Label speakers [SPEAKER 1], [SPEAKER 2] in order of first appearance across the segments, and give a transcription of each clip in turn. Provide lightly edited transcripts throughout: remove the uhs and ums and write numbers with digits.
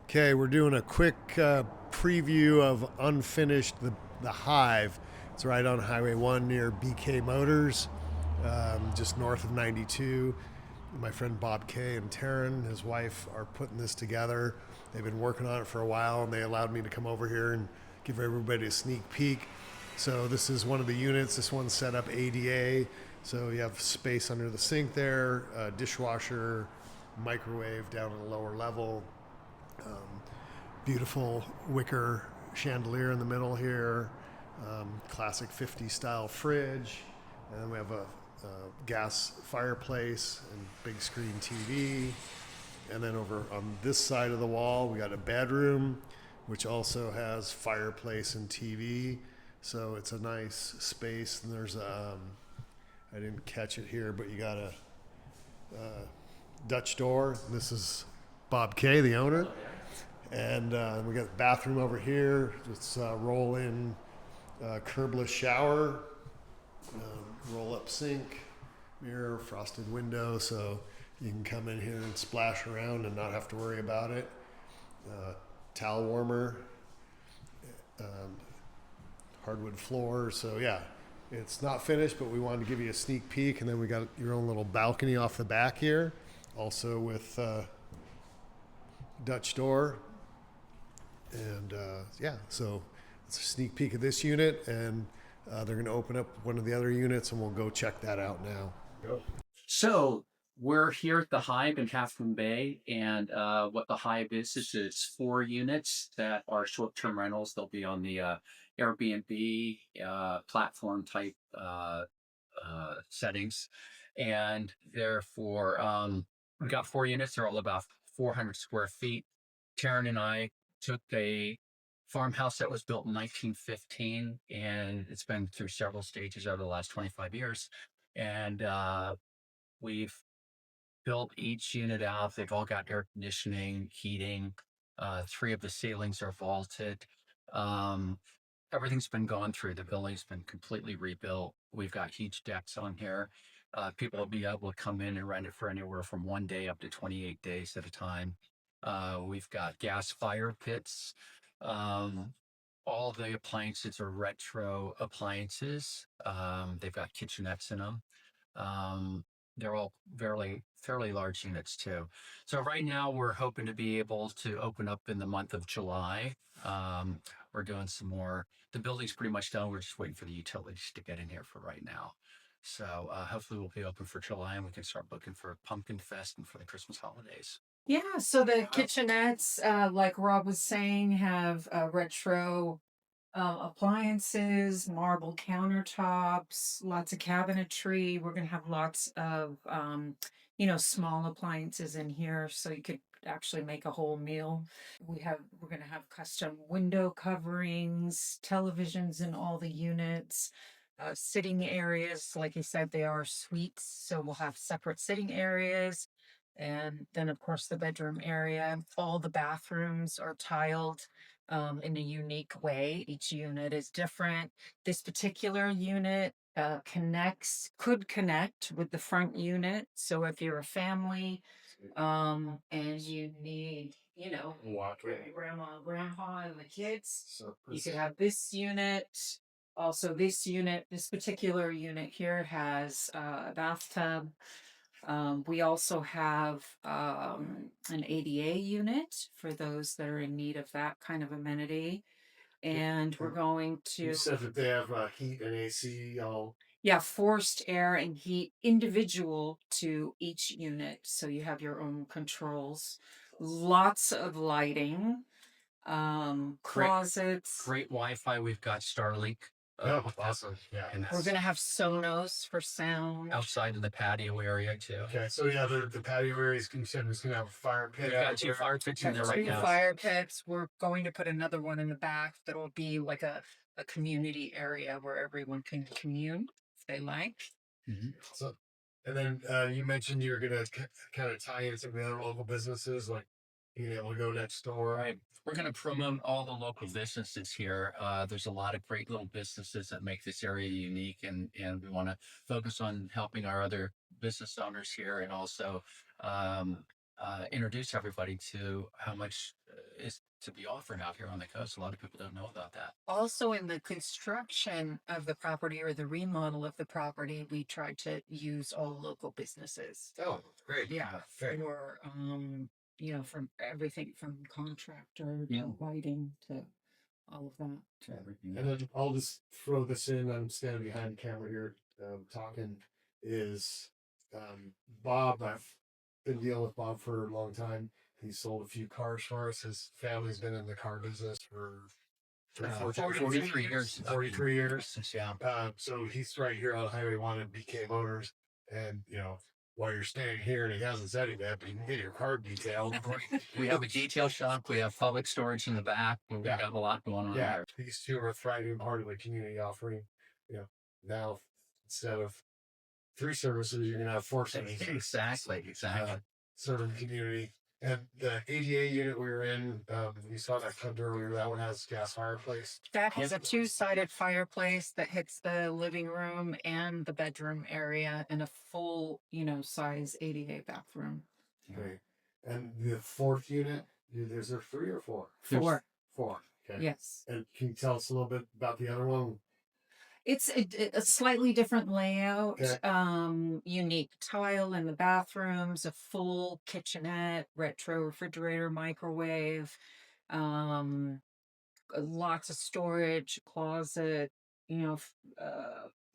[SPEAKER 1] Okay, we're doing a quick preview of unfinished the Hive. It's right on Highway 1 near BK Motors, just north of 92. My friend Bob K and Taryn, his wife, are putting this together. They've been working on it for a while, and they allowed me to come over here and give everybody a sneak peek. So this is one of the units. This one's set up ADA, so you have space under the sink there, dishwasher, microwave down at a lower level, beautiful wicker chandelier in the middle here, classic 50s style fridge, and then we have a gas fireplace and big screen TV. And then over on this side of the wall, we got a bedroom, which also has fireplace and TV. So it's a nice space. And there's I didn't catch it here, but you got a Dutch door. This is Bob K, the owner. And we got the bathroom over here. It's roll in curbless shower, roll up sink, mirror, frosted window, so you can come in here and splash around and not have to worry about it. Towel warmer, hardwood floor. So yeah, it's not finished, but we wanted to give you a sneak peek. And then we got your own little balcony off the back here, also with Dutch door. And yeah, so it's a sneak peek of this unit, and they're going to open up one of the other units, and we'll go check that out now. Go.
[SPEAKER 2] So we're here at the Hive in Half Moon Bay, and what the Hive is it's 4 units that are short-term rentals. They'll be on the Airbnb platform type settings, and therefore we got 4 units. They're all about 400 square feet. Karen and I took a farmhouse that was built in 1915, and it's been through several stages over the last 25 years. And we've built each unit out. They've all got air conditioning, heating. 3 of the ceilings are vaulted. Um, Everything's been gone through. The building's been completely rebuilt. We've got huge decks on here. People will be able to come in and rent it for anywhere from 1 day up to 28 days at a time. We've got gas fire pits. Um, all the appliances are retro appliances. They've got kitchenettes in them. Um, they're all fairly large units too. So right now we're hoping to be able to open up in the month of July. We're doing some more. The building's pretty much done. We're just waiting for the utilities to get in here for right now. So hopefully we'll be open for July and we can start booking for Pumpkin Fest and for the Christmas holidays.
[SPEAKER 3] Yeah, so the kitchenettes, like Rob was saying, have retro appliances, marble countertops, lots of cabinetry. We're gonna have lots of small appliances in here, so you could actually make a whole meal. We're gonna have custom window coverings, televisions in all the units. Sitting areas, like you said, they are suites, so we'll have separate sitting areas. And then, of course, the bedroom area. All the bathrooms are tiled in a unique way. Each unit is different. This particular unit could connect with the front unit. So if you're a family and you need, grandma and the kids, you could have this unit. Also, this particular unit here has a bathtub. We also have an ADA unit for those that are in need of that kind of amenity. And we're going
[SPEAKER 1] You
[SPEAKER 3] to,
[SPEAKER 1] said that they have heat and AC all.
[SPEAKER 3] yeah, forced air and heat individual to each unit. So you have your own controls, lots of lighting, closets.
[SPEAKER 2] Great Wi-Fi. We've got Starlink.
[SPEAKER 1] Oh, awesome. Yeah.
[SPEAKER 2] And
[SPEAKER 3] We're going to have Sonos for sound.
[SPEAKER 2] outside in the patio area too.
[SPEAKER 1] Okay, so yeah, the patio area is considered going to have a fire pit.
[SPEAKER 2] We've got 2 fire pits in there right
[SPEAKER 3] Two
[SPEAKER 2] now.
[SPEAKER 3] fire pits. We're going to put another one in the back that'll be like a community area where everyone can commune if they like.
[SPEAKER 2] Mhm.
[SPEAKER 1] So, and then you mentioned you're going to kind of tie in some of the other local businesses, like being able to go next door.
[SPEAKER 2] Right. We're going to promote all the local businesses here. There's a lot of great little businesses that make this area unique, and we want to focus on helping our other business owners here, and also introduce everybody to how much is to be offered out here on the coast. A lot of people don't know about that.
[SPEAKER 3] Also, in the construction of the property or the remodel of the property, we tried to use all local businesses.
[SPEAKER 2] Oh, great.
[SPEAKER 3] Yeah,
[SPEAKER 2] Great.
[SPEAKER 3] for from everything from contractor
[SPEAKER 2] Yeah.
[SPEAKER 3] to lighting to all of that.
[SPEAKER 2] Everything.
[SPEAKER 1] And then I'll just throw this in. I'm standing behind the camera here, talking. Is Bob? I've been dealing with Bob for a long time. He sold a few cars for us. His family's been in the car business for
[SPEAKER 2] 43 years.
[SPEAKER 1] 43 years.
[SPEAKER 2] Yeah.
[SPEAKER 1] So he's right here on Highway 1 and BK Motors. And, while you're staying here, and he hasn't said it yet, but you can get your car detailed.
[SPEAKER 2] We have a detail shop. We have public storage in the back. We have a lot going on
[SPEAKER 1] Yeah,
[SPEAKER 2] there.
[SPEAKER 1] these two are a thriving part of the community offering. Now instead of 3 services, you're gonna have 4 services.
[SPEAKER 2] Exactly.
[SPEAKER 1] Serving the community. And the ADA unit we were in, you saw that clip earlier. That one has gas fireplace.
[SPEAKER 3] That has a two-sided fireplace that hits the living room and the bedroom area, and a full, size ADA bathroom.
[SPEAKER 1] Okay. And the 4th unit, is there 3 or 4?
[SPEAKER 3] 4.
[SPEAKER 1] 4. Okay.
[SPEAKER 3] Yes.
[SPEAKER 1] And can you tell us a little bit about the other one?
[SPEAKER 3] It's a slightly different layout,
[SPEAKER 1] Okay.
[SPEAKER 3] unique tile in the bathrooms, a full kitchenette, retro refrigerator, microwave, lots of storage, closet,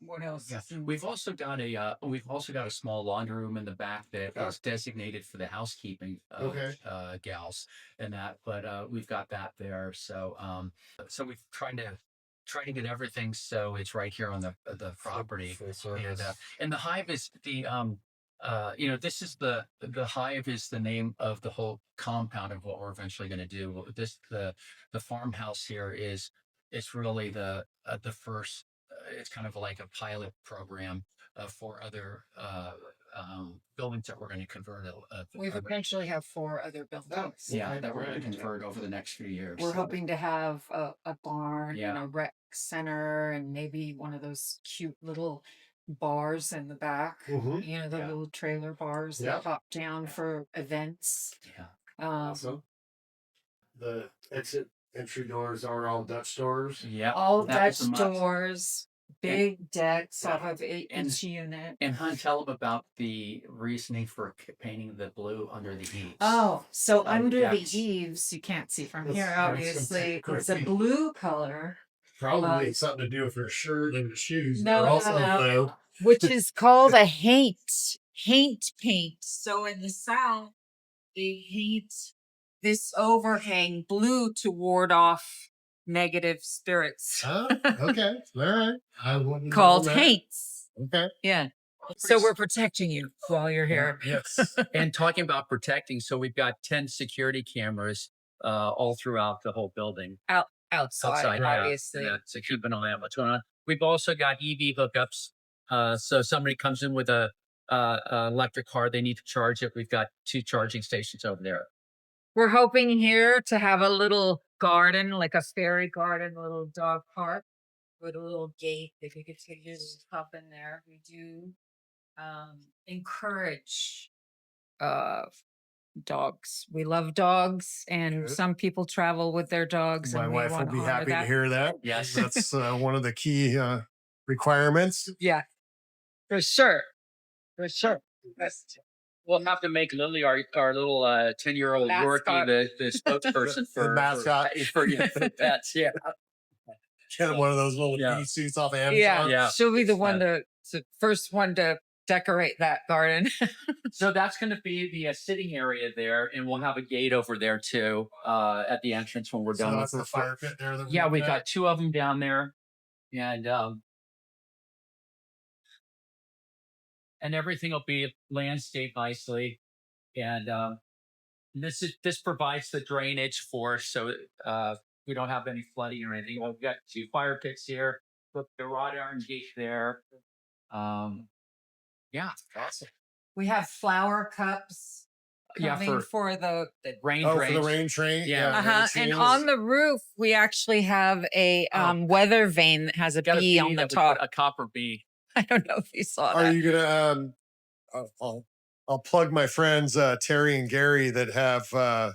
[SPEAKER 3] what else?
[SPEAKER 2] Yeah. We've also got a small laundry room in the back that is designated for the housekeeping gals and that, but we've got that there. So we've trying to get everything so it's right here on the property. And the Hive is this is the Hive is the name of the whole compound of what we're eventually going to do. The farmhouse here it's really the first. It's kind of like a pilot program for other buildings that we're going to convert.
[SPEAKER 3] We eventually have 4 other buildings.
[SPEAKER 2] That we're going to convert over the next few years.
[SPEAKER 3] We're hoping to have a barn and
[SPEAKER 2] Yeah.
[SPEAKER 3] a rec center and maybe one of those cute little bars in the back.
[SPEAKER 1] Mhm.
[SPEAKER 3] The little trailer bars
[SPEAKER 1] Yeah.
[SPEAKER 3] that pop down for events.
[SPEAKER 2] Yeah.
[SPEAKER 1] Awesome. The entry doors are all Dutch doors.
[SPEAKER 2] Yeah.
[SPEAKER 3] All
[SPEAKER 2] that was
[SPEAKER 3] Dutch
[SPEAKER 2] a must.
[SPEAKER 3] doors, big decks off of
[SPEAKER 2] And-
[SPEAKER 3] 8-inch unit.
[SPEAKER 2] And Hunt, tell them about the reasoning for painting the blue under the eaves.
[SPEAKER 3] Oh, so under
[SPEAKER 2] decks.
[SPEAKER 3] the eaves, you can't see from
[SPEAKER 1] That's-
[SPEAKER 3] here,
[SPEAKER 1] that's
[SPEAKER 3] obviously,
[SPEAKER 1] some
[SPEAKER 3] it's a
[SPEAKER 1] creepy.
[SPEAKER 3] blue color,
[SPEAKER 1] Probably something to do with her shirt and the shoes.
[SPEAKER 3] No,
[SPEAKER 1] but
[SPEAKER 3] no,
[SPEAKER 1] also,
[SPEAKER 3] no.
[SPEAKER 1] though,
[SPEAKER 3] which is called a haint paint. So in the South, they paint this overhang blue to ward off negative spirits.
[SPEAKER 1] oh, okay, all right. I wouldn't know
[SPEAKER 3] Called
[SPEAKER 1] that.
[SPEAKER 3] haints.
[SPEAKER 1] Okay.
[SPEAKER 3] Yeah. So we're protecting you while you're here.
[SPEAKER 1] Yes.
[SPEAKER 2] And talking about protecting, so we've got 10 security cameras all throughout the whole building.
[SPEAKER 3] Outside,
[SPEAKER 2] yeah.
[SPEAKER 3] obviously.
[SPEAKER 2] Yeah, to keep an eye on what's going on. We've also got EV hookups. So somebody comes in with a electric car, they need to charge it. We've got 2 charging stations over there.
[SPEAKER 3] We're hoping here to have a little garden, like a fairy garden, a little dog park with a little gate that you could just hop in there. We do encourage dogs. We love dogs, and
[SPEAKER 1] Good.
[SPEAKER 3] some people travel with their dogs.
[SPEAKER 1] My
[SPEAKER 3] and we
[SPEAKER 1] wife will
[SPEAKER 3] wanna
[SPEAKER 1] be
[SPEAKER 3] honor
[SPEAKER 1] happy
[SPEAKER 3] that.
[SPEAKER 1] to hear that.
[SPEAKER 2] Yes.
[SPEAKER 1] That's one of the key requirements.
[SPEAKER 3] Yeah, for sure. For sure.
[SPEAKER 2] We'll have to make Lily, our little 10-year-old
[SPEAKER 3] Mascot.
[SPEAKER 2] Yorkie, the spokesperson
[SPEAKER 1] The mascot.
[SPEAKER 2] for pets. Yeah.
[SPEAKER 1] Get one of those little
[SPEAKER 2] Yeah.
[SPEAKER 1] bee suits off Amazon.
[SPEAKER 2] Yeah.
[SPEAKER 3] She'll be the one to first one to decorate that garden.
[SPEAKER 2] So that's going to be the sitting area there, and we'll have a gate over there too at the entrance when we're
[SPEAKER 1] So
[SPEAKER 2] done.
[SPEAKER 1] that's the fire pit there. that we're
[SPEAKER 2] Yeah, we've
[SPEAKER 1] looking at?
[SPEAKER 2] got 2 of them down there, and everything will be landscaped nicely, and this provides the drainage for us, so we don't have any flooding or anything. We've got 2 fire pits here, put the wrought iron gate there. Yeah, awesome.
[SPEAKER 3] We have flower cups
[SPEAKER 2] Yeah,
[SPEAKER 3] coming
[SPEAKER 2] for
[SPEAKER 3] for the
[SPEAKER 2] rain
[SPEAKER 1] Oh,
[SPEAKER 2] drains.
[SPEAKER 1] for the rain train.
[SPEAKER 2] Yeah.
[SPEAKER 3] and
[SPEAKER 1] rain
[SPEAKER 3] on
[SPEAKER 1] trains.
[SPEAKER 3] the roof we actually have a weather vane that has a
[SPEAKER 2] Got a
[SPEAKER 3] bee on the
[SPEAKER 2] that we
[SPEAKER 3] top.
[SPEAKER 2] put a copper bee.
[SPEAKER 3] I don't know if you saw
[SPEAKER 1] Are
[SPEAKER 3] that.
[SPEAKER 1] you gonna? I'll plug my friends Terry and Gary that have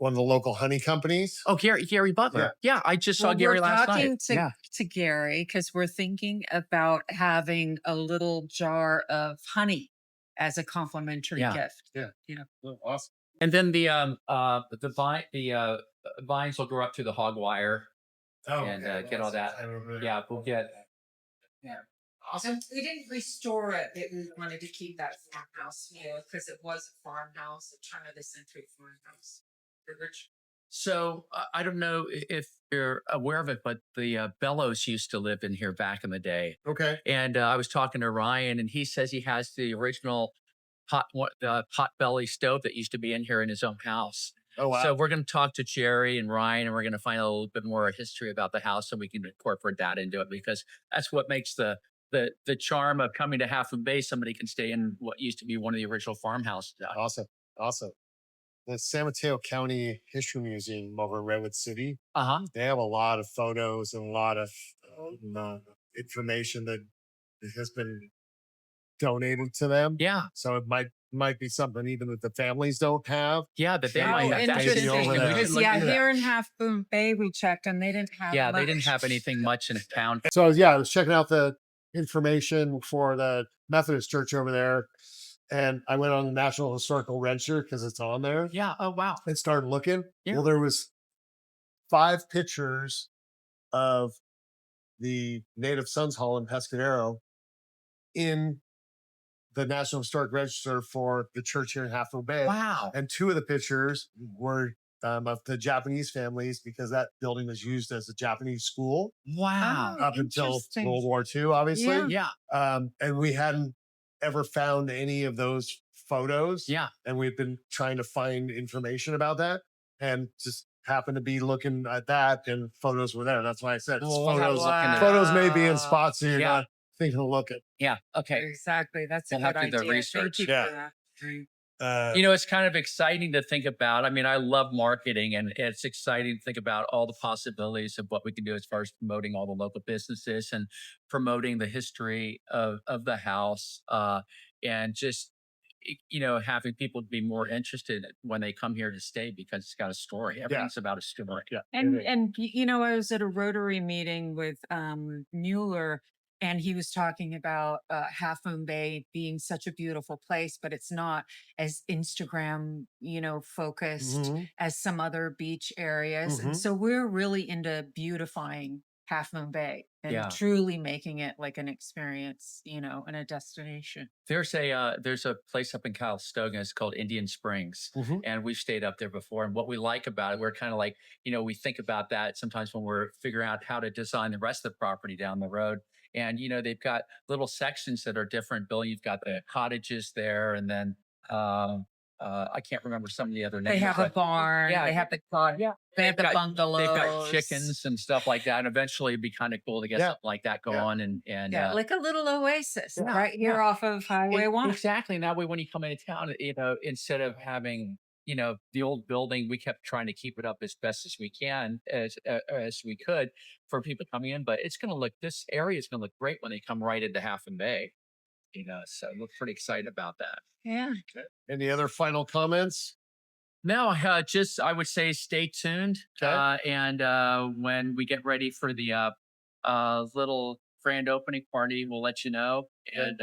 [SPEAKER 1] one of the local honey companies.
[SPEAKER 2] Oh, Gary Butler. Yeah, I just saw
[SPEAKER 3] Well,
[SPEAKER 2] Gary
[SPEAKER 3] we're
[SPEAKER 2] last
[SPEAKER 3] talking
[SPEAKER 2] night.
[SPEAKER 3] to,
[SPEAKER 2] Yeah.
[SPEAKER 3] to Gary because we're thinking about having a little jar of honey as a complimentary
[SPEAKER 2] Yeah.
[SPEAKER 3] gift.
[SPEAKER 1] Yeah.
[SPEAKER 3] You know,
[SPEAKER 1] Oh, awesome.
[SPEAKER 2] And then the vines will grow up to the hog wire and get all that. Yeah, we'll get.
[SPEAKER 3] yeah. Awesome. We didn't restore it. We wanted to keep that farmhouse feel because it was a farmhouse, a turn of the century farmhouse.
[SPEAKER 2] So I don't know if you're aware of it, but the Bellows used to live in here back in the day.
[SPEAKER 1] Okay.
[SPEAKER 2] And I was talking to Ryan, and he says he has the original pot belly stove that used to be in here in his own house.
[SPEAKER 1] Oh, wow.
[SPEAKER 2] So we're going to talk to Jerry and Ryan, and we're going to find out a little bit more history about the house, and we can incorporate that into it because that's what makes the charm of coming to Half Moon Bay. Somebody can stay in what used to be one of the original farmhouses.
[SPEAKER 1] Awesome. Awesome. The San Mateo County History Museum over in Redwood City, they have a lot of photos and a lot of information that has been donated to them.
[SPEAKER 2] Yeah.
[SPEAKER 1] So it might be something even that the families don't have.
[SPEAKER 2] Yeah, that they
[SPEAKER 3] Oh,
[SPEAKER 2] might have. That's
[SPEAKER 3] interesting.
[SPEAKER 1] over there.
[SPEAKER 3] Because, yeah, here in Half Moon Bay, we checked and they didn't have
[SPEAKER 2] Yeah,
[SPEAKER 3] much.
[SPEAKER 2] they didn't have anything much in town.
[SPEAKER 1] So yeah, I was checking out the information for the Methodist church over there. And I went on the National Historical Register because it's on there.
[SPEAKER 2] Yeah. Oh, wow.
[SPEAKER 1] And started looking.
[SPEAKER 2] Yeah.
[SPEAKER 1] Well, there was 5 pictures of the Native Sons Hall in Pescadero in the National Historic Register for the church here in Half Moon Bay.
[SPEAKER 2] Wow.
[SPEAKER 1] And 2 of the pictures were of the Japanese families because that building was used as a Japanese school
[SPEAKER 2] Wow.
[SPEAKER 1] up until
[SPEAKER 3] Interesting.
[SPEAKER 1] World War II, obviously.
[SPEAKER 3] Yeah.
[SPEAKER 2] Yeah.
[SPEAKER 1] And we hadn't ever found any of those photos.
[SPEAKER 2] Yeah.
[SPEAKER 1] And we've been trying to find information about that and just happened to be looking at that and photos were there. That's why I said it's
[SPEAKER 2] We'll have a
[SPEAKER 1] photos.
[SPEAKER 2] look into that.
[SPEAKER 1] Photos may be in spots that you're
[SPEAKER 2] Yeah.
[SPEAKER 1] not thinking to look at.
[SPEAKER 2] Yeah. Okay.
[SPEAKER 3] Exactly. That's a
[SPEAKER 2] We'll have
[SPEAKER 3] good
[SPEAKER 2] to do the
[SPEAKER 3] idea.
[SPEAKER 2] research.
[SPEAKER 3] Thank you
[SPEAKER 1] Yeah.
[SPEAKER 3] for that.
[SPEAKER 2] You know, it's kind of exciting to think about. I mean, I love marketing, and it's exciting to think about all the possibilities of what we can do as far as promoting all the local businesses and promoting the history of the house, and just having people be more interested when they come here to stay because it's got a story. Everything's about a story.
[SPEAKER 1] Yeah.
[SPEAKER 3] And I was at a Rotary meeting with Mueller, and he was talking about Half Moon Bay being such a beautiful place, but it's not as Instagram, focused
[SPEAKER 1] Mhm.
[SPEAKER 3] as some other beach areas. And
[SPEAKER 1] Mhm.
[SPEAKER 3] so we're really into beautifying Half Moon Bay and
[SPEAKER 2] Yeah.
[SPEAKER 3] truly making it like an experience, and a destination.
[SPEAKER 2] There's a place up in Calistoga. It's called Indian Springs,
[SPEAKER 1] Mhm.
[SPEAKER 2] and we've stayed up there before. And what we like about it, we're kind of like, we think about that sometimes when we're figuring out how to design the rest of the property down the road. And they've got little sections that are different. Bill, you've got the cottages there, and then I can't remember some of the other names.
[SPEAKER 3] They have a
[SPEAKER 2] but
[SPEAKER 3] barn.
[SPEAKER 2] Yeah,
[SPEAKER 3] They have the
[SPEAKER 2] yeah,
[SPEAKER 3] they have the bungalows.
[SPEAKER 2] they've got chickens and stuff like that. And eventually, it'd be kind of cool to get
[SPEAKER 1] Yeah.
[SPEAKER 2] something like that go
[SPEAKER 1] Yeah.
[SPEAKER 2] on. And
[SPEAKER 3] Yeah, like a little oasis
[SPEAKER 2] Yeah,
[SPEAKER 3] right here
[SPEAKER 2] yeah.
[SPEAKER 3] off of Highway 1.
[SPEAKER 2] Exactly. And that way, when you come into town, instead of having the old building, we kept trying to keep it up as best as we can, as we could for people coming in. But it's going to look, this area is going to look great when they come right into Half Moon Bay. So we're pretty excited about that.
[SPEAKER 3] Yeah.
[SPEAKER 1] Any other final comments?
[SPEAKER 2] No, I would say stay tuned.
[SPEAKER 1] Okay.
[SPEAKER 2] And when we get ready for the little grand opening party, we'll let you know. And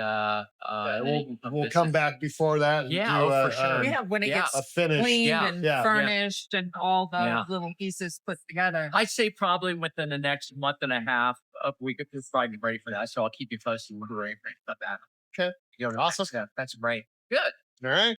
[SPEAKER 1] We'll come back before that. And
[SPEAKER 2] Yeah,
[SPEAKER 1] do,
[SPEAKER 2] for sure.
[SPEAKER 3] Yeah, when it
[SPEAKER 2] Yeah,
[SPEAKER 3] gets
[SPEAKER 1] a finish.
[SPEAKER 3] cleaned
[SPEAKER 2] Yeah,
[SPEAKER 3] and
[SPEAKER 1] yeah,
[SPEAKER 3] furnished and all the
[SPEAKER 2] Yeah.
[SPEAKER 3] little pieces put together.
[SPEAKER 2] I'd say probably within the next month and a half, we could probably be ready for that. So I'll keep you posted when we're ready about that.
[SPEAKER 1] Okay.
[SPEAKER 2] Awesome. Yeah, that's great. Good.
[SPEAKER 1] All right.